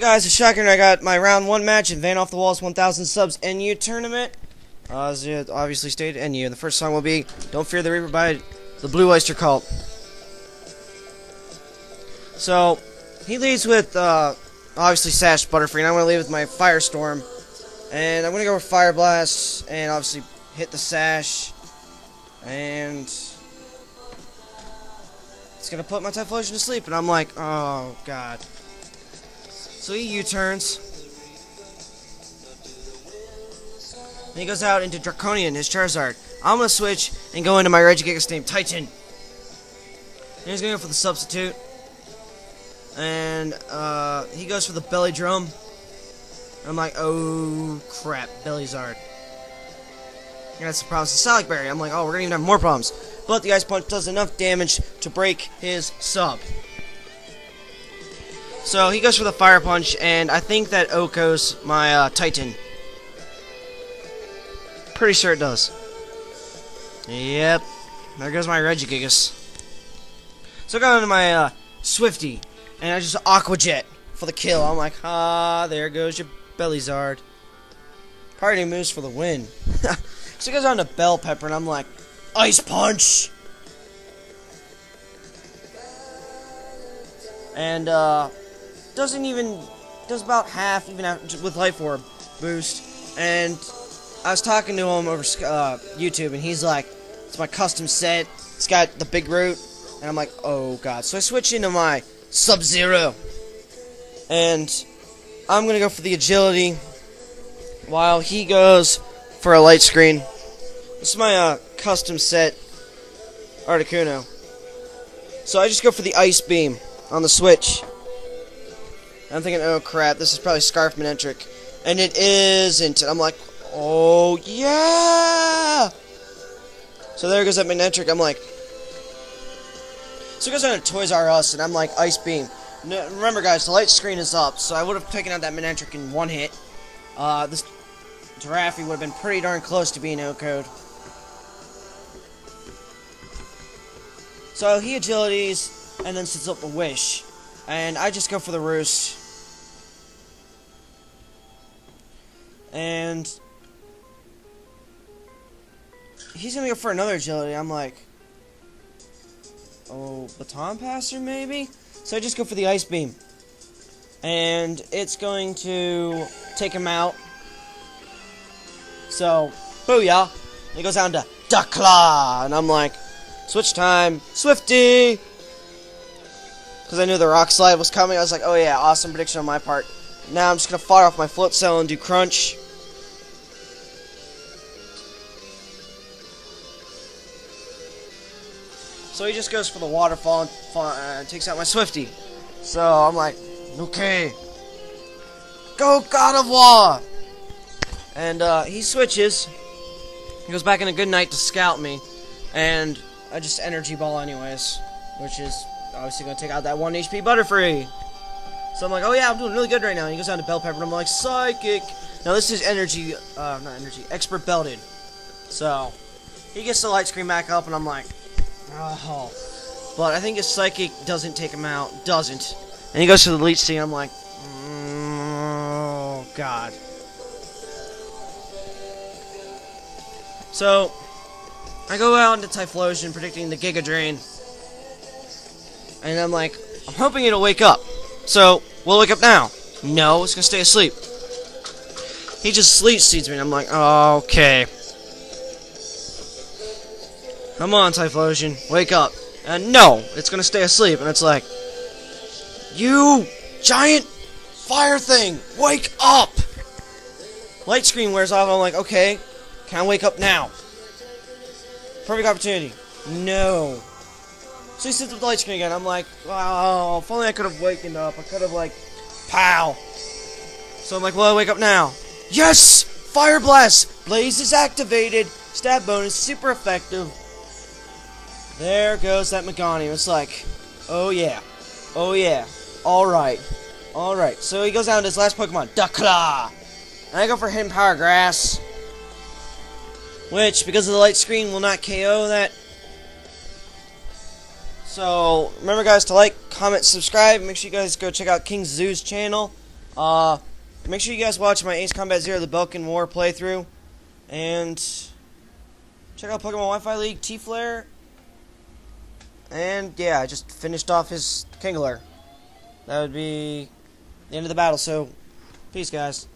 guys, it's Shotgun. I got my round 1 match in VanoFFtheWaLLz 1000 subs NU tournament. As it obviously stated, NU. The first song will be Don't Fear the Reaper by the Blue Oyster Cult. So, he leads with, obviously, Sash Butterfree, and I'm going to lead with my Firestorm. And I'm going to go with Fire Blast, and obviously hit the Sash. And it's going to put my Typhlosion to sleep, and I'm like, oh, God. So he U-turns. And he goes out into Draconian, his Charizard. I'm going to switch and go into my Regigigas named Titan. And he's going to go for the substitute. And he goes for the Belly Drum. I'm like, oh crap, Bellyzard. And that's the problem with Salic Berry. I'm like, oh, we're going to even have more problems. But the Ice Punch does enough damage to break his sub. So he goes for the Fire Punch, and I think that OHKO's my Titan. Pretty sure it does. Yep. There goes my Regigigas. So I got into my Swifty, and I just Aqua Jet for the kill. I'm like, ah, there goes your Bellyzard. Party moves for the win. So he goes on to Bell Pepper, and I'm like, Ice Punch! And, does about half, even with Life Orb boost. And I was talking to him over YouTube, and he's like, it's my custom set, it's got the big root, and I'm like, oh god. So I switch into my Sub-Zero, and I'm gonna go for the agility, while he goes for a light screen. This is my custom set Articuno. So I just go for the Ice Beam on the switch. I'm thinking, oh crap, this is probably Scarf Manectric. And it isn't. And I'm like, oh yeah! So there goes that Manectric. I'm like, so it goes on to Toys R Us, and I'm like, Ice Beam. No, remember guys, the light screen is up, so I would have taken out that Manectric in one hit. This Giraffe would have been pretty darn close to being O-code. So he agilities, and then sets up the Wish. And I just go for the Roost. And he's gonna go for another agility. I'm like, oh, Baton Passer maybe? So I just go for the Ice Beam. And it's going to take him out. So, booyah. It goes down to Duck Claw. And I'm like, switch time, Swifty! Because I knew the Rock Slide was coming. I was like, oh yeah, awesome prediction on my part. Now I'm just going to fire off my Float Cell and do Crunch. So he just goes for the Waterfall and takes out my Swifty. So I'm like, okay. Go God of War! And he switches. He goes back in a good night to scout me. And I just Energy Ball anyways. Which is obviously going to take out that 1 HP Butterfree. So I'm like, oh yeah, I'm doing really good right now. And he goes down to Bell Pepper, and I'm like, Psychic! Now this is Energy, not Energy, Expert Belted. So, he gets the Light Screen back up, and I'm like, oh. But I think his Psychic doesn't take him out. Doesn't. And he goes to the Leech Seed, and I'm like, oh, God. So, I go out into Typhlosion, predicting the Giga Drain. And I'm like, I'm hoping it'll wake up. So, will it wake up now? No, it's gonna stay asleep. He just sleep seeds me, and I'm like, oh, okay. Come on, Typhlosion, wake up. And no, it's gonna stay asleep, and it's like, you giant fire thing, wake up! Light screen wears off, and I'm like, okay, can I wake up now? Perfect opportunity. No. So he sits with the light screen again. I'm like, wow, if only I could have wakened up. I could have, like, pow. So I'm like, well, I wake up now. Yes! Fire Blast! Blaze is activated. Stab bonus, super effective. There goes that Meganium. It's like, oh yeah. Oh yeah. Alright. Alright. So he goes down to his last Pokemon, Duck Claw. And I go for Hidden Power Grass. Which, because of the light screen, will not KO that. So, remember guys to like, comment, subscribe. Make sure you guys go check out KingZoo's channel. Make sure you guys watch my Ace Combat Zero the Belkin War playthrough, and check out Pokemon Wi-Fi League T-Flare. And yeah, I just finished off his Kingler. That would be the end of the battle. So, peace, guys.